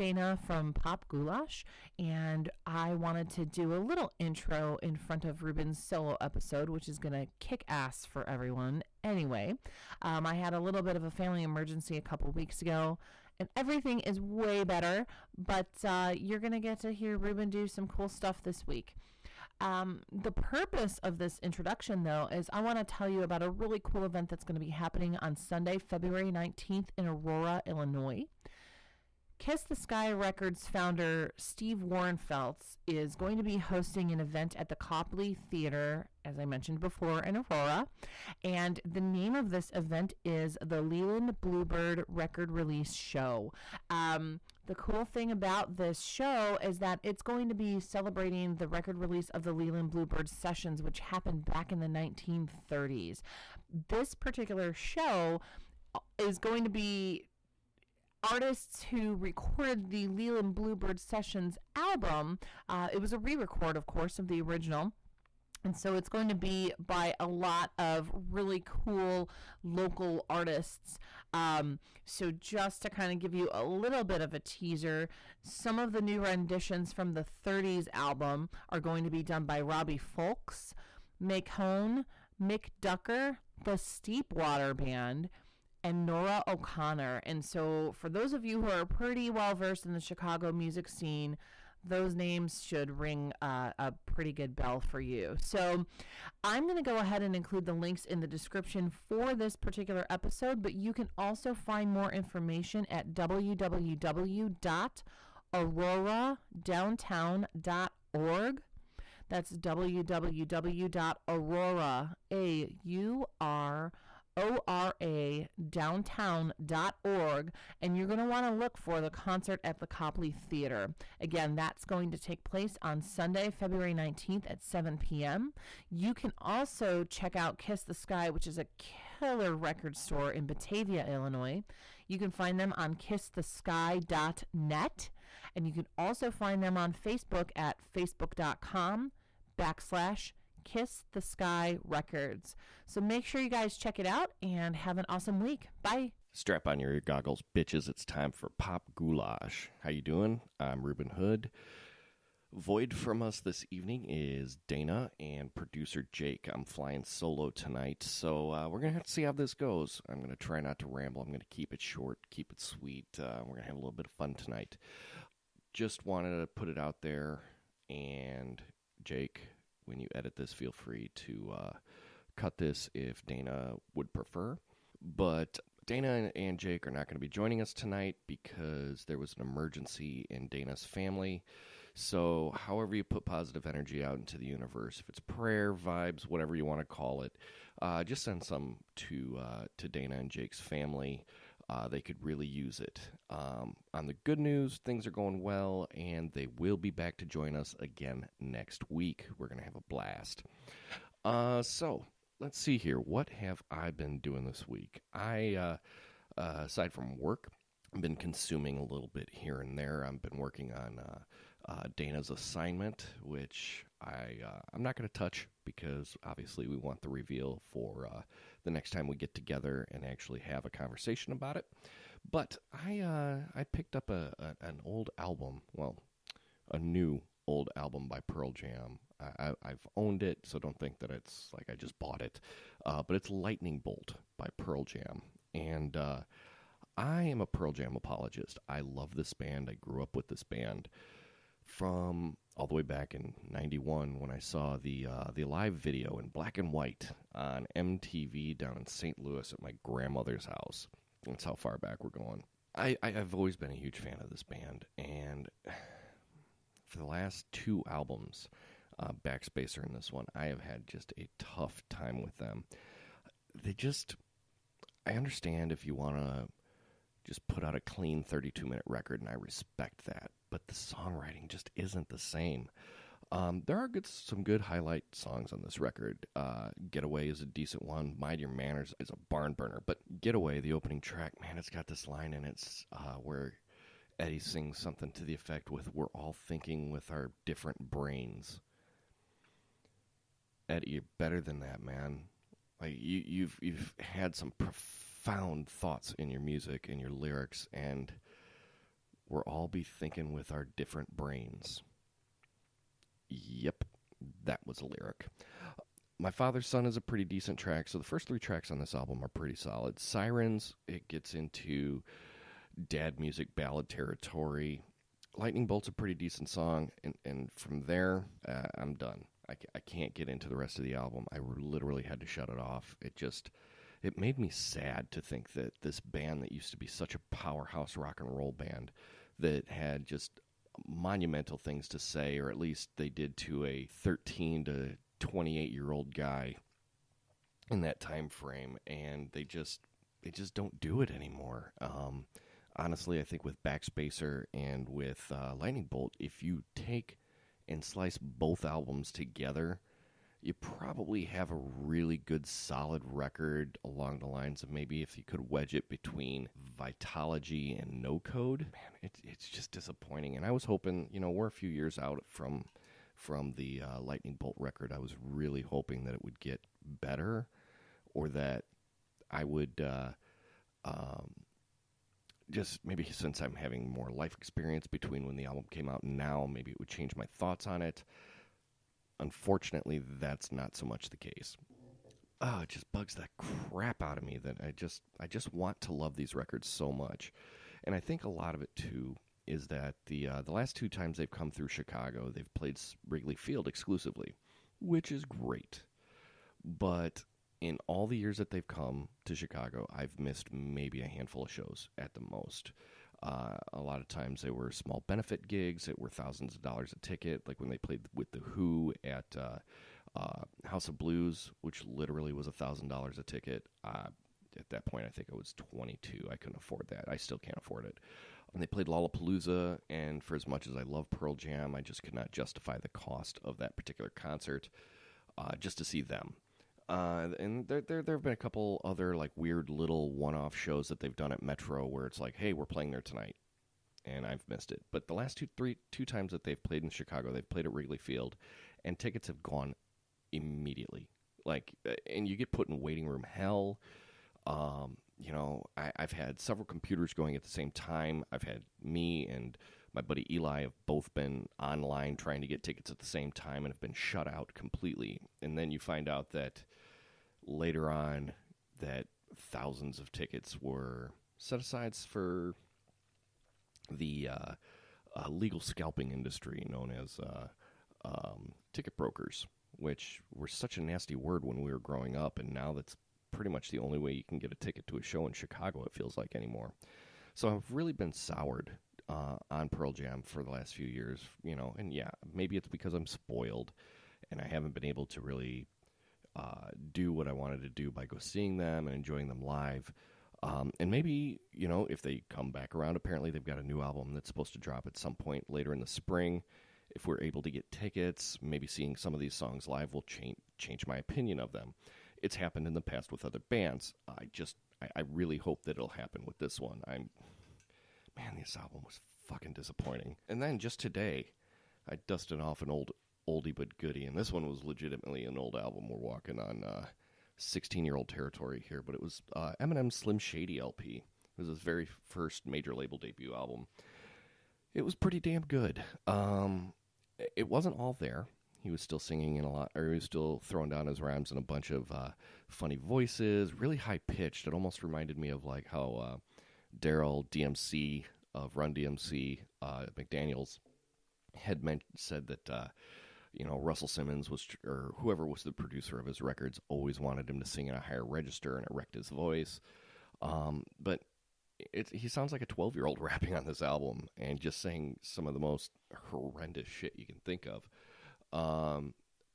Dana from Pop Goulash, and I wanted to do a little intro in front of Reuben's solo episode, which is going to kick ass for everyone. Anyway, I had a little bit of a family emergency a couple weeks ago, and everything is way better, but you're going to get to hear Reuben do some cool stuff this week. The purpose of this introduction, though, is I want to tell you about a really cool event that's going to be happening on Sunday, February 19th in Aurora, Illinois. Kiss the Sky Records founder Steve Warrenfeldt is going to be hosting an event at the Copley Theater, as I mentioned before, in Aurora. And the name of this event is the Leland Bluebird Record Release Show. The cool thing about this show is that it's going to be celebrating the record release of the Leland Bluebird sessions, which happened back in the 1930s. This particular show is going to be artists who recorded the Leland Bluebird Sessions album. It was a re-record, of course, of the original. And so it's going to be by a lot of really cool local artists. So just to kind of give you a little bit of a teaser, some of the new renditions from the 30s album are going to be done by Robbie Fulks, Mick Hone, Mick Ducker, the Steepwater Band, and Nora O'Connor. And so for those of you who are pretty well versed in the Chicago music scene, those names should ring a pretty good bell for you. So I'm going to go ahead and include the links in the description for this particular episode, but you can also find more information at www.auroradowntown.org. That's www.aurora downtown.org, and you're going to want to look for the concert at the Copley Theater. Again, that's going to take place on Sunday, February 19th at 7 p.m. You can also check out Kiss the Sky, which is a killer record store in Batavia, Illinois. You can find them on kissthesky.net, and you can also find them on Facebook at facebook.com/Kiss the Sky Records. So make sure you guys check it out and have an awesome week. Bye. Strap on your ear goggles, bitches. It's time for Pop Goulash. How you doing? I'm Reuben Hood. Void from us this evening is Dana and producer Jake. I'm flying solo tonight, so we're going to have to see how this goes. I'm going to try not to ramble. I'm going to keep it short, keep it sweet. We're going to have a little bit of fun tonight. Just wanted to put it out there, and Jake, when you edit this, feel free to cut this if Dana would prefer. But Dana and Jake are not going to be joining us tonight because there was an emergency in Dana's family. So however you put positive energy out into the universe, if it's prayer, vibes, whatever you want to call it, just send some to Dana and Jake's family. They could really use it. On the good news, things are going well, and they will be back to join us again next week. We're going to have a blast. So let's see here. What have I been doing this week? I, aside from work, I've been consuming a little bit here and there. I've been working on Dana's assignment, which I'm not going to touch because obviously we want the reveal for the next time we get together and actually have a conversation about it. But I picked up an old album, well, a new old album by Pearl Jam. I've owned it, so don't think that it's like I just bought it. But it's Lightning Bolt by Pearl Jam. And I am a Pearl Jam apologist. I love this band. I grew up with this band from all the way back in 91 when I saw the live video in black and white on MTV down in St. Louis at my grandmother's house. That's how far back we're going. I've always been a huge fan of this band, and for the last two albums, Backspacer and this one, I have had just a tough time with them. I understand if you want to just put out a clean 32-minute record, and I respect that, but the songwriting just isn't the same. There are some good highlight songs on this record. Getaway is a decent one. Mind Your Manners is a barn burner, but Getaway, the opening track, man, it's got this line in it where Eddie sings something to the effect with, "We're all thinking with our different brains." Eddie, you're better than that, man. Like you've had some profound thoughts in your music and your lyrics, and we'll all be thinking with our different brains. Yep, that was a lyric. My Father's Son is a pretty decent track, so the first 3 tracks on this album are pretty solid. Sirens, it gets into dad music ballad territory. Lightning Bolt's a pretty decent song, and from there, I'm done. I can't get into the rest of the album. I literally had to shut it off. It made me sad to think that this band that used to be such a powerhouse rock and roll band that had just monumental things to say, or at least they did to a 13 to 28-year-old guy in that time frame, and they just don't do it anymore. Honestly, I think with Backspacer and with Lightning Bolt, if you take and slice both albums together, you probably have a really good, solid record along the lines of maybe if you could wedge it between Vitology and No Code. Man, it's just disappointing. And I was hoping, we're a few years out from the Lightning Bolt record. I was really hoping that it would get better, or that I would just maybe, since I'm having more life experience between when the album came out and now, maybe it would change my thoughts on it. Unfortunately, that's not so much the case. It just bugs the crap out of me that I just want to love these records so much. And I think a lot of it, too, is that the last 2 times they've come through Chicago, they've played Wrigley Field exclusively, which is great. But in all the years that they've come to Chicago, I've missed maybe a handful of shows at the most. A lot of times they were small benefit gigs that were thousands of dollars a ticket, like when they played with The Who at House of Blues, which literally was $1,000 a ticket. At that point, I think I was 22. I couldn't afford that. I still can't afford it. And they played Lollapalooza, and for as much as I love Pearl Jam, I just could not justify the cost of that particular concert just to see them. And there have been a couple other like weird little one-off shows that they've done at Metro where it's like, hey, we're playing there tonight, and I've missed it. But the last two times that they've played in Chicago, they've played at Wrigley Field, and tickets have gone immediately. Like, and you get put in waiting room hell. I've had several computers going at the same time. I've had me and my buddy Eli have both been online trying to get tickets at the same time and have been shut out completely. And then you find out that later on that thousands of tickets were set aside for the legal scalping industry known as ticket brokers, which were such a nasty word when we were growing up, and now that's pretty much the only way you can get a ticket to a show in Chicago, it feels like, anymore. So I've really been soured on Pearl Jam for the last few years, and yeah, maybe it's because I'm spoiled and I haven't been able to really do what I wanted to do by go seeing them and enjoying them live. And maybe, if they come back around, apparently they've got a new album that's supposed to drop at some point later in the spring. If we're able to get tickets, maybe seeing some of these songs live will change my opinion of them. It's happened in the past with other bands. I really hope that it'll happen with this one. Man, this album was fucking disappointing. And then just today, I dusted off an oldie but goodie, and this one was legitimately an old album. We're walking on 16-year-old territory here, but it was Eminem's Slim Shady LP. It was his very first major label debut album. It was pretty damn good. It wasn't all there. He was still singing in a lot, or he was still throwing down his rhymes in a bunch of funny voices, really high-pitched. It almost reminded me of like how Daryl DMC of Run DMC, McDaniels, had said that Russell Simmons or whoever was the producer of his records, always wanted him to sing in a higher register and erect his voice. But he sounds like a 12-year-old rapping on this album and just saying some of the most horrendous shit you can think of.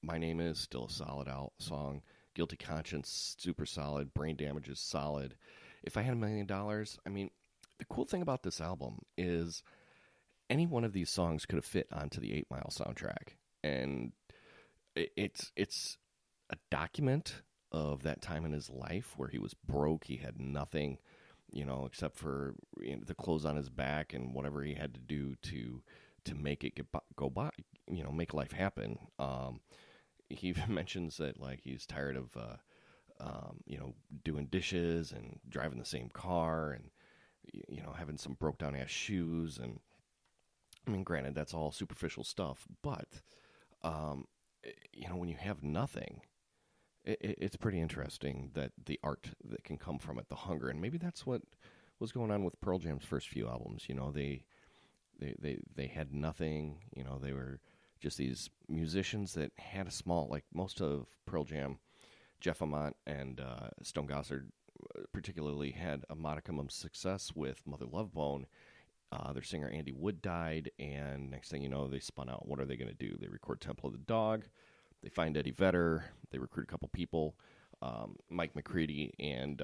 My Name Is still a solid song. Guilty Conscience, super solid. Brain Damage is solid. If I had $1 million, I mean, the cool thing about this album is any one of these songs could have fit onto the 8 Mile soundtrack. And it's a document of that time in his life where he was broke. He had nothing, except for the clothes on his back and whatever he had to do to make it go by, make life happen. He even mentions that like he's tired of doing dishes and driving the same car, and having some broke down ass shoes. And I mean, granted, that's all superficial stuff, but when you have nothing, it's pretty interesting that the art that can come from it, the hunger, and maybe that's what was going on with Pearl Jam's first few albums. They had nothing. They were just these musicians that had a small, like most of Pearl Jam, Jeff Ament and Stone Gossard particularly had a modicum of success with Mother Love Bone. Their singer Andy Wood died, and next thing you know, they spun out. What are they going to do? They record Temple of the Dog. They find Eddie Vedder. They recruit a couple people. Mike McCready and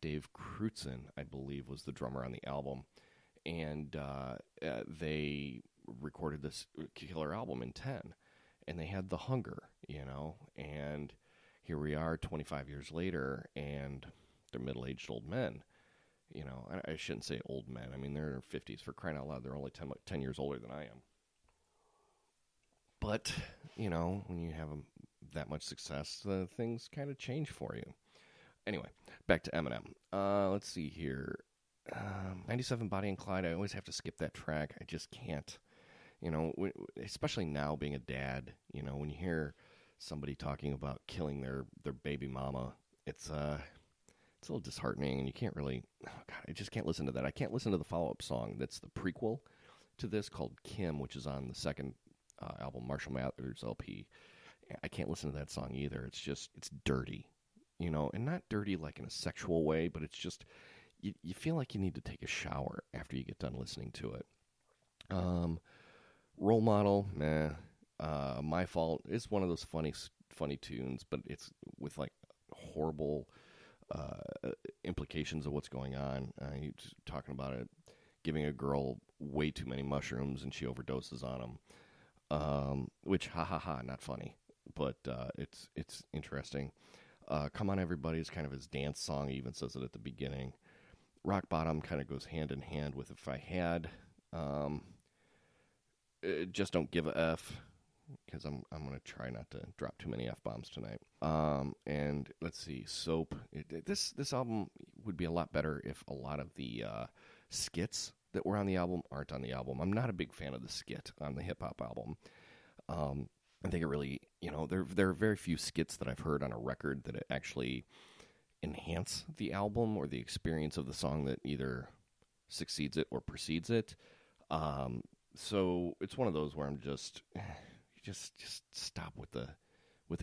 Dave Crutzen, I believe, was the drummer on the album. And they recorded this killer album in 10. And they had the hunger, and here we are 25 years later, and they're middle-aged old men. I shouldn't say old men. I mean, they're in their 50s, for crying out loud. They're only 10 years older than I am. But, when you have that much success, things kind of change for you. Anyway, back to Eminem. Let's see here. 97 Bonnie and Clyde, I always have to skip that track. I just can't. Especially now being a dad, when you hear somebody talking about killing their baby mama, it's a little disheartening, and you can't really, I just can't listen to that. I can't listen to the follow-up song that's the prequel to this called Kim, which is on the second album, Marshall Mathers LP. I can't listen to that song either. It's dirty, and not dirty like in a sexual way, but it's just, you feel like you need to take a shower after you get done listening to it. Role Model, meh. My Fault is one of those funny tunes, but it's with like horrible implications of what's going on. He's talking about it, giving a girl way too many mushrooms and she overdoses on them, which not funny, but it's interesting. Come On Everybody is kind of his dance song. He even says it at the beginning. Rock Bottom kind of goes hand in hand with If I Had. Just Don't Give a F, because I'm going to try not to drop too many F-bombs tonight. And let's see, Soap. This album would be a lot better if a lot of the skits that were on the album aren't on the album. I'm not a big fan of the skit on the hip-hop album. I think it really, there are very few skits that I've heard on a record that actually enhance the album or the experience of the song that either succeeds it or precedes it. So it's one of those where I'm just stop with the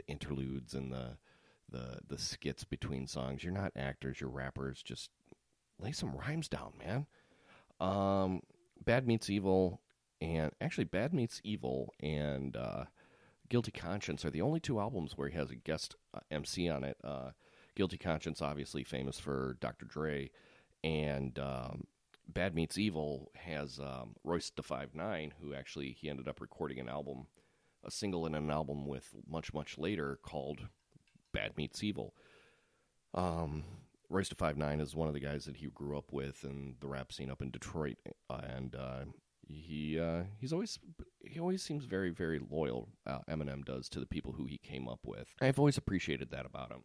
interludes and the skits between songs. You're not actors, you're rappers. Just lay some rhymes down, man. Bad Meets Evil and Guilty Conscience are the only two albums where he has a guest MC on it. Guilty Conscience, obviously famous for Dr. Dre, and Bad Meets Evil has Royce da 5'9", who actually he ended up recording a single in an album with much later called Bad Meets Evil. Royce da 5'9" is one of the guys that he grew up with in the rap scene up in Detroit, and he always seems very, very loyal. Eminem does, to the people who he came up with. I've always appreciated that about him.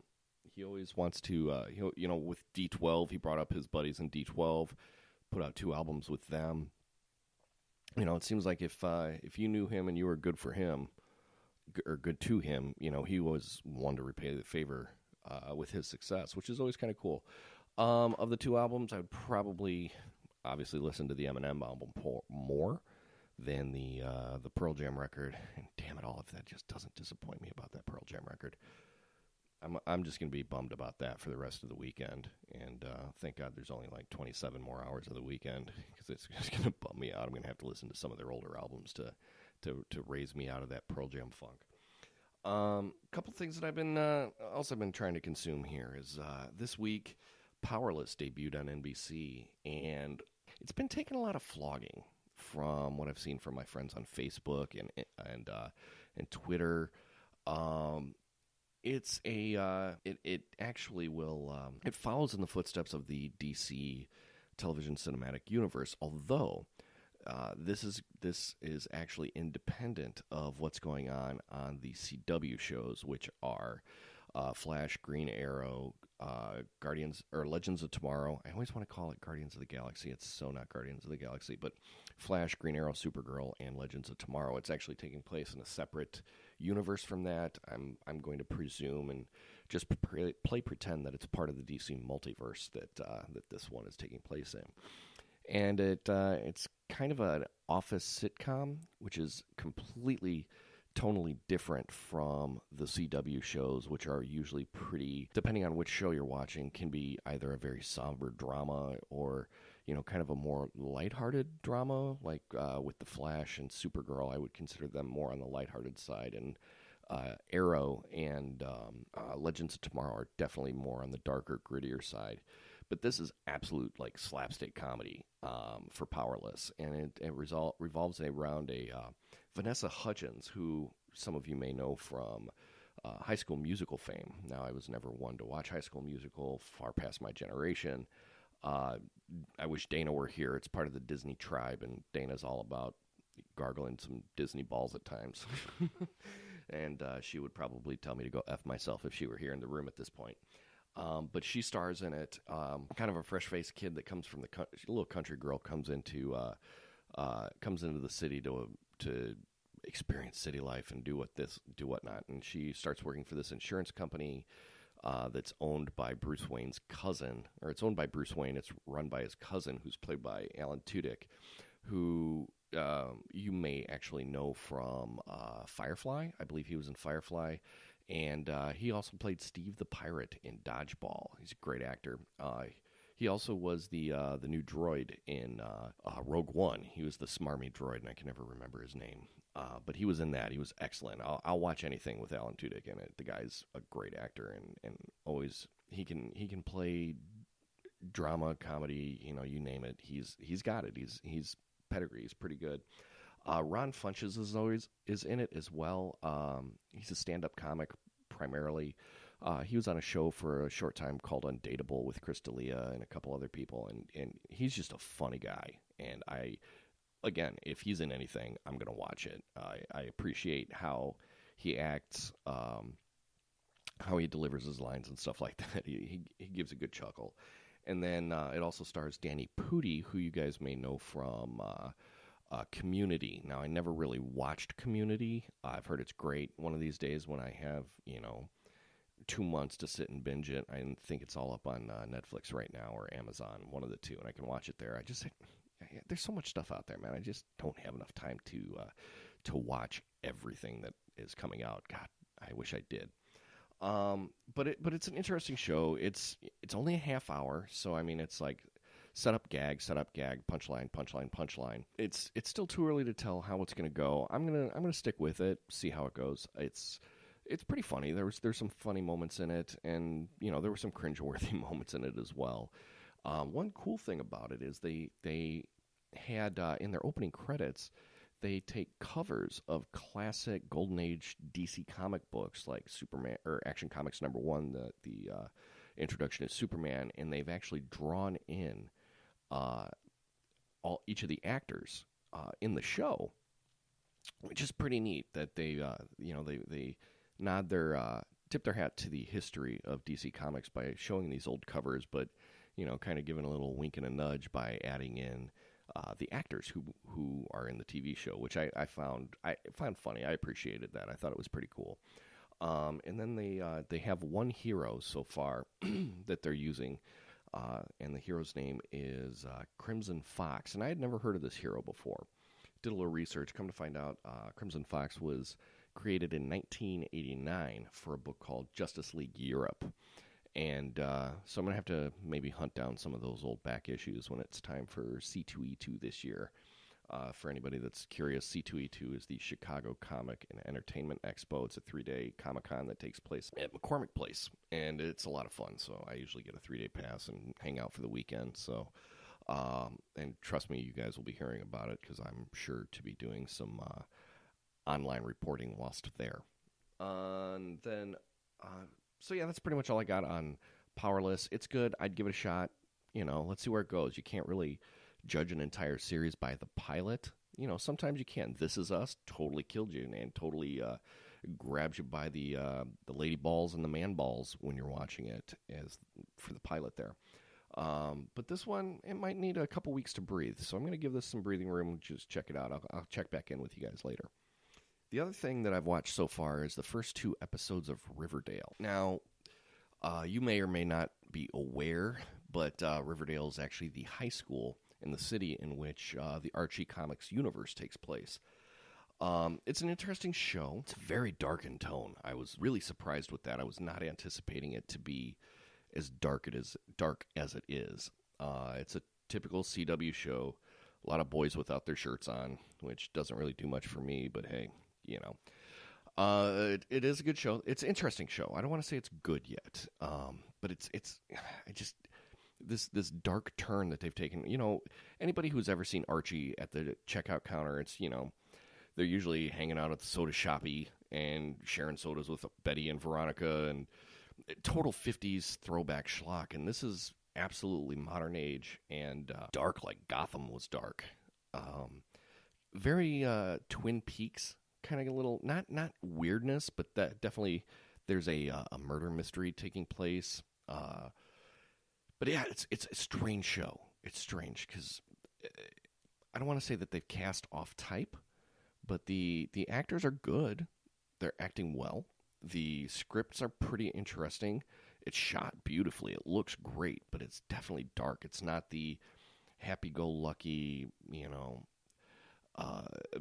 He always wants to, with D12, he brought up his buddies in D12. Put out 2 albums with them. It seems like if you knew him and you were good for him, or good to him, he was one to repay the favor with his success, which is always kind of cool. Of the 2 albums, I would probably, obviously, listen to the Eminem album more than the Pearl Jam record. And damn it all, if that just doesn't disappoint me about that Pearl Jam record. I'm just going to be bummed about that for the rest of the weekend, and thank God there's only like 27 more hours of the weekend, because it's just going to bum me out. I'm going to have to listen to some of their older albums to raise me out of that Pearl Jam funk. A couple things that I've been trying to consume here is this week, Powerless debuted on NBC, and it's been taking a lot of flogging from what I've seen from my friends on Facebook and Twitter. It actually will, it follows in the footsteps of the DC television cinematic universe, although this is actually independent of what's going on the CW shows, which are Flash, Green Arrow, Guardians or Legends of Tomorrow. I always want to call it Guardians of the Galaxy. It's so not Guardians of the Galaxy, but Flash, Green Arrow, Supergirl, and Legends of Tomorrow. It's actually taking place in a separate universe from that. I'm going to presume and just play pretend that it's part of the DC multiverse that this one is taking place in. And it's kind of an office sitcom, which is completely tonally different from the CW shows, which are usually pretty, depending on which show you're watching, can be either a very somber drama or, kind of a more lighthearted drama, like with The Flash and Supergirl. I would consider them more on the lighthearted side, and Arrow and Legends of Tomorrow are definitely more on the darker, grittier side. But this is absolute like slapstick comedy for Powerless, and it revolves around a Vanessa Hudgens, who some of you may know from High School Musical fame. Now, I was never one to watch High School Musical, far past my generation. I wish Dana were here. It's part of the Disney tribe, and Dana's all about gargling some Disney balls at times. And she would probably tell me to go F myself if she were here in the room at this point. But she stars in it. Kind of a fresh-faced kid that comes from a little country girl comes into the city to experience city life and do whatnot. And she starts working for this insurance company that's owned by Bruce Wayne's cousin, or it's owned by Bruce Wayne. It's run by his cousin, who's played by Alan Tudyk, who you may actually know from Firefly. I believe he was in Firefly. And he also played Steve the Pirate in Dodgeball. He's a great actor. He also was the new droid in Rogue One. He was the smarmy droid, and I can never remember his name. But he was in that. He was excellent. I'll watch anything with Alan Tudyk in it. The guy's a great actor, and always he can play drama, comedy. You name it. He's got it. He's pedigree. He's pretty good. Ron Funches is in it as well. He's a stand-up comic primarily. He was on a show for a short time called Undateable with Chris D'Elia and a couple other people, and he's just a funny guy. And again, if he's in anything, I'm going to watch it. I appreciate how he acts, how he delivers his lines and stuff like that. He gives a good chuckle. And then it also stars Danny Pudi, who you guys may know from Community. Now, I never really watched Community. I've heard it's great. One of these days when I have, 2 months to sit and binge it, I think it's all up on Netflix right now or Amazon, one of the two, and I can watch it there. There's so much stuff out there, man. I just don't have enough time to watch everything that is coming out. God, I wish I did. But it's an interesting show. It's only a half hour, so I mean it's like set up gag, punchline, punchline, punchline. It's still too early to tell how it's gonna go. I'm gonna stick with it, see how it goes. It's pretty funny. There's some funny moments in it, and there were some cringeworthy moments in it as well. One cool thing about it is they had in their opening credits, they take covers of classic Golden Age DC comic books like Superman or Action Comics #1, the introduction of Superman, and they've actually drawn in each of the actors in the show, which is pretty neat. That they tip their hat to the history of DC Comics by showing these old covers, but kind of giving a little wink and a nudge by adding in the actors who are in the TV show, which I found funny. I appreciated that. I thought it was pretty cool. And then they have one hero so far that they're using, and the hero's name is Crimson Fox. And I had never heard of this hero before. Did a little research. Come to find out, Crimson Fox was created in 1989 for a book called Justice League Europe. And so I'm going to have to maybe hunt down some of those old back issues when it's time for C2E2 this year. For anybody that's curious, C2E2 is the Chicago Comic and Entertainment Expo. It's a 3-day Comic-Con that takes place at McCormick Place, and it's a lot of fun. So I usually get a 3-day pass and hang out for the weekend. So, and trust me, you guys will be hearing about it because I'm sure to be doing some online reporting whilst there. And then... So yeah, that's pretty much all I got on Powerless. It's good. I'd give it a shot. Let's see where it goes. You can't really judge an entire series by the pilot. Sometimes you can. This Is Us totally killed you and totally grabs you by the lady balls and the man balls when you're watching it, as for the pilot there. But this one, it might need a couple weeks to breathe, so I'm going to give this some breathing room. Just check it out. I'll check back in with you guys later. The other thing that I've watched so far is the first 2 episodes of Riverdale. Now, you may or may not be aware, but Riverdale is actually the high school in the city in which the Archie Comics universe takes place. It's an interesting show. It's very dark in tone. I was really surprised with that. I was not anticipating it to be as dark as it is. It's a typical CW show. A lot of boys without their shirts on, which doesn't really do much for me, but hey, you know. It is a good show. It's an interesting show. I don't want to say it's good yet, but this dark turn that they've taken. You know, anybody who's ever seen Archie at the checkout counter, it's, you know, they're usually hanging out at the soda shoppy and sharing sodas with Betty and Veronica, and total 50s throwback schlock. And this is absolutely modern age and dark, like Gotham was dark. Very Twin Peaks kind of a little, not weirdness, but that definitely there's a murder mystery taking place. But yeah, it's a strange show. It's strange because I don't want to say that they've cast off type, but the actors are good. They're acting well. The scripts are pretty interesting. It's shot beautifully. It looks great, but it's definitely dark. It's not the happy-go-lucky, you know,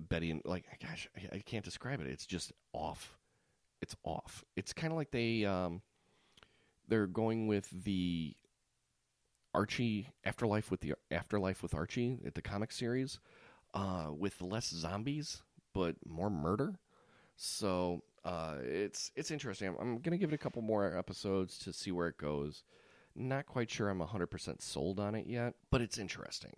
Betty and, like, gosh, I can't describe it. It's just off. It's off. It's kind of like they're going with the Archie Afterlife with Archie at the comic series, with less zombies but more murder. So it's interesting. I'm gonna give it a couple more episodes to see where it goes. Not quite sure I'm 100% sold on it yet, but it's interesting.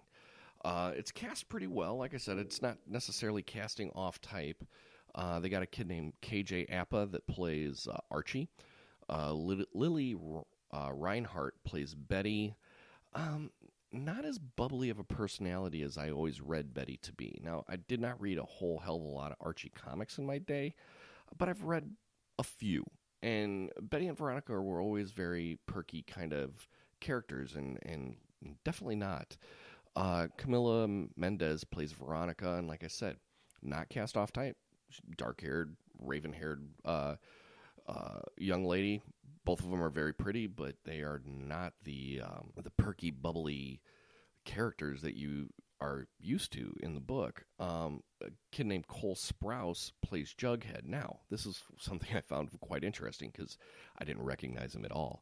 It's cast pretty well. Like I said, it's not necessarily casting off type. They got a kid named KJ Appa that plays Archie. Lily Reinhart plays Betty. Not as bubbly of a personality as I always read Betty to be. Now, I did not read a whole hell of a lot of Archie comics in my day, but I've read a few. And Betty and Veronica were always very perky kind of characters, and definitely not. Camila Mendez plays Veronica, and like I said, not cast off type. Dark-haired, raven-haired young lady. Both of them are very pretty, but they are not the perky, bubbly characters that you are used to in the book. A kid named Cole Sprouse plays Jughead. Now, this is something I found quite interesting because I didn't recognize him at all.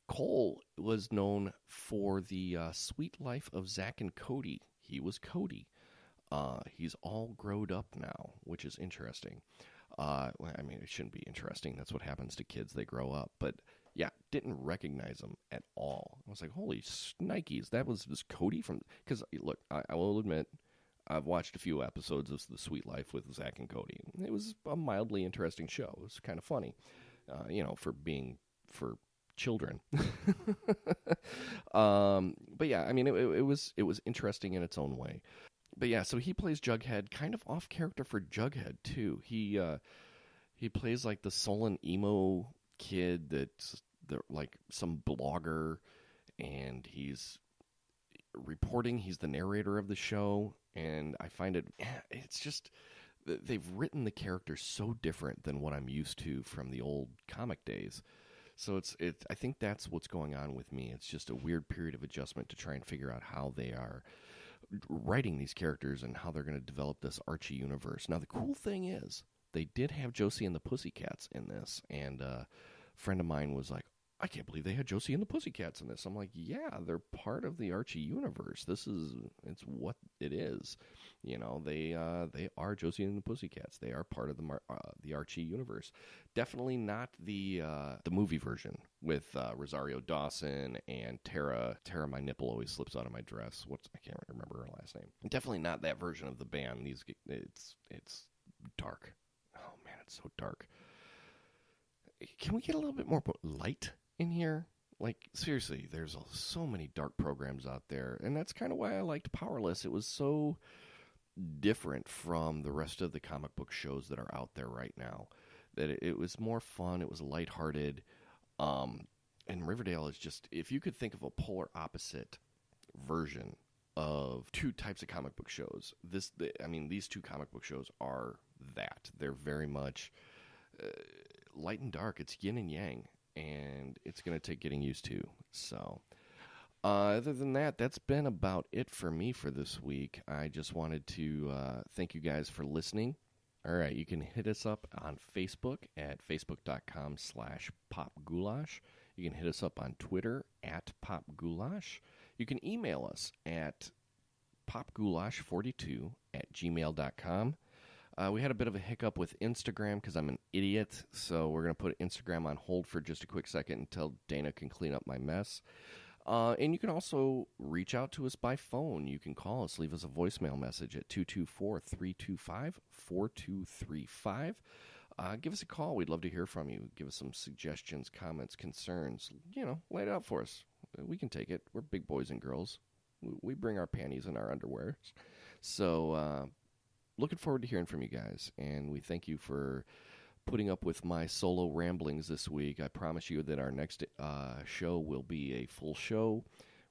Cole was known for the Sweet Life of Zack and Cody. He was Cody. He's all grown up now, which is interesting. I mean, it shouldn't be interesting. That's what happens to kids. They grow up. But, yeah, didn't recognize him at all. I was like, holy snikes, that was Cody from... Because, look, I will admit, I've watched a few episodes of The Sweet Life with Zack and Cody. It was a mildly interesting show. It was kind of funny, for children. But, yeah, I mean, it was interesting in its own way. But yeah, so he plays Jughead, kind of off character for Jughead too. He plays like the sullen emo kid that's like some blogger, and he's reporting. He's the narrator of the show, and I find it's just they've written the character so different than what I'm used to from the old comic days. So I think that's what's going on with me. It's just a weird period of adjustment to try and figure out how they are writing these characters and how they're going to develop this Archie universe. Now, the cool thing is they did have Josie and the Pussycats in this, and a friend of mine was like, I can't believe they had Josie and the Pussycats in this. I'm like, yeah, they're part of the Archie universe. It's what it is. You know, they are Josie and the Pussycats. They are part of the Archie universe. Definitely not the movie version with Rosario Dawson and Tara. Tara, my nipple always slips out of my dress. I can't remember her last name. Definitely not that version of the band. It's dark. Oh man, it's so dark. Can we get a little bit more light in here? Like, seriously, there's so many dark programs out there, and that's kind of why I liked Powerless. It was so different from the rest of the comic book shows that are out there right now. That it was more fun. It was lighthearted. And Riverdale is just, if you could think of a polar opposite version of two types of comic book shows, these two comic book shows are that. They're very much light and dark. It's yin and yang, and it's going to take getting used to. So, other than that, that's been about it for me for this week. I just wanted to thank you guys for listening. All right, you can hit us up on Facebook at facebook.com/popgoulash. You can hit us up on Twitter at popgoulash. You can email us at popgoulash42@gmail.com. We had a bit of a hiccup with Instagram because I'm an idiot, so we're going to put Instagram on hold for just a quick second until Dana can clean up my mess. And you can also reach out to us by phone. You can call us, leave us a voicemail message at 224-325-4235. Give us a call. We'd love to hear from you. Give us some suggestions, comments, concerns. Lay it out for us. We can take it. We're big boys and girls. We bring our panties and our underwear. So looking forward to hearing from you guys. And we thank you for putting up with my solo ramblings this week. I promise you that our next show will be a full show.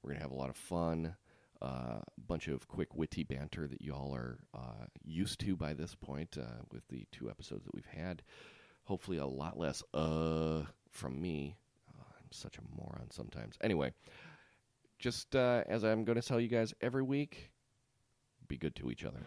We're going to have a lot of fun, a bunch of quick, witty banter that you all are used to by this point with the 2 episodes that we've had. Hopefully a lot less from me. I'm such a moron sometimes. Anyway, just as I'm going to tell you guys every week, be good to each other.